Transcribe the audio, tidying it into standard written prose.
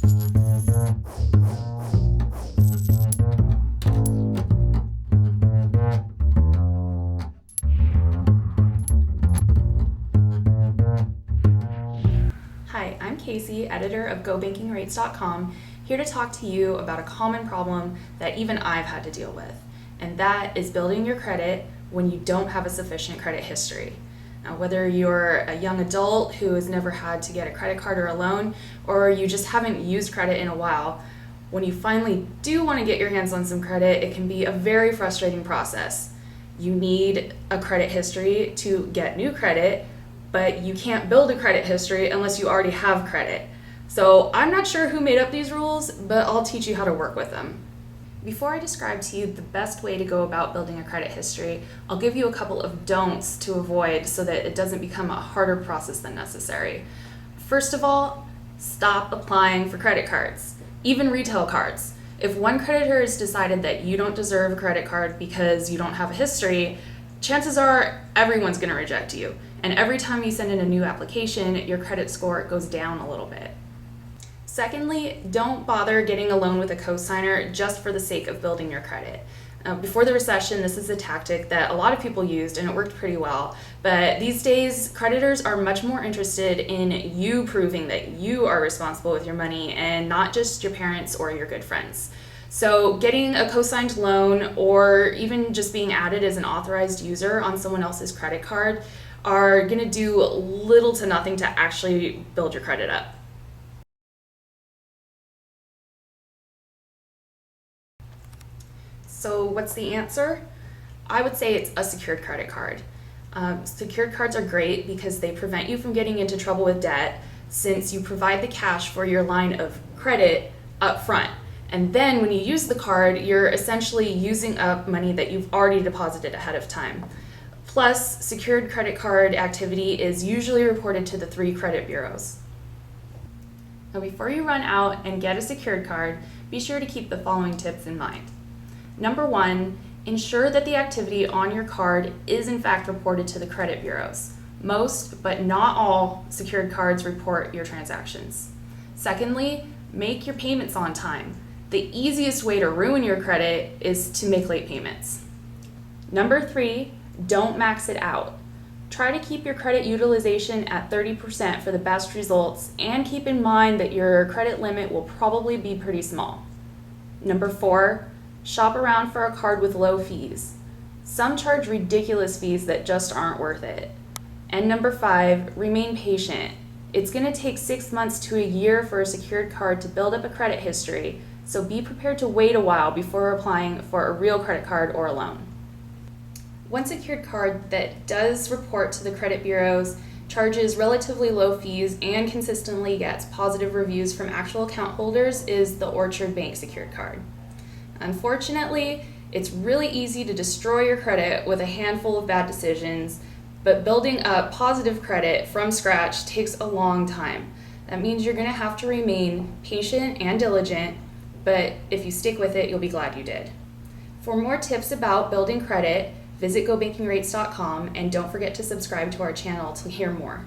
Hi, I'm Casey, editor of GoBankingRates.com, here to talk to you about a common problem that even I've had to deal with, and that is building your credit when you don't have a sufficient credit history. Now, whether you're a young adult who has never had to get a credit card or a loan, or you just haven't used credit in a while, when you finally do want to get your hands on some credit, it can be a very frustrating process. You need a credit history to get new credit, but you can't build a credit history unless you already have credit. So I'm not sure who made up these rules, but I'll teach you how to work with them. Before I describe to you the best way to go about building a credit history, I'll give you a couple of don'ts to avoid so that it doesn't become a harder process than necessary. First of all, stop applying for credit cards, even retail cards. If one creditor has decided that you don't deserve a credit card because you don't have a history, chances are everyone's going to reject you. And every time you send in a new application, your credit score goes down a little bit. Secondly, don't bother getting a loan with a cosigner just for the sake of building your credit. Before the recession, this is a tactic that a lot of people used and it worked pretty well. But these days, creditors are much more interested in you proving that you are responsible with your money and not just your parents or your good friends. So getting a co-signed loan or even just being added as an authorized user on someone else's credit card are going to do little to nothing to actually build your credit up. So what's the answer? I would say it's a secured credit card. Secured cards are great because they prevent you from getting into trouble with debt since you provide the cash for your line of credit up front. And then when you use the card, you're essentially using up money that you've already deposited ahead of time. Plus, secured credit card activity is usually reported to the 3 credit bureaus. Now, before you run out and get a secured card, be sure to keep the following tips in mind. Number 1, ensure that the activity on your card is in fact reported to the credit bureaus. Most, but not all, secured cards report your transactions. Secondly, make your payments on time. The easiest way to ruin your credit is to make late payments. Number 3, don't max it out. Try to keep your credit utilization at 30% for the best results and keep in mind that your credit limit will probably be pretty small. Number 4, shop around for a card with low fees. Some charge ridiculous fees that just aren't worth it. And number 5, remain patient. It's going to take 6 months to a year for a secured card to build up a credit history, so be prepared to wait a while before applying for a real credit card or a loan. One secured card that does report to the credit bureaus, charges relatively low fees, and consistently gets positive reviews from actual account holders is the Orchard Bank secured card. Unfortunately, it's really easy to destroy your credit with a handful of bad decisions, but building up positive credit from scratch takes a long time. That means you're going to have to remain patient and diligent, but if you stick with it, you'll be glad you did. For more tips about building credit, visit GoBankingRates.com and don't forget to subscribe to our channel to hear more.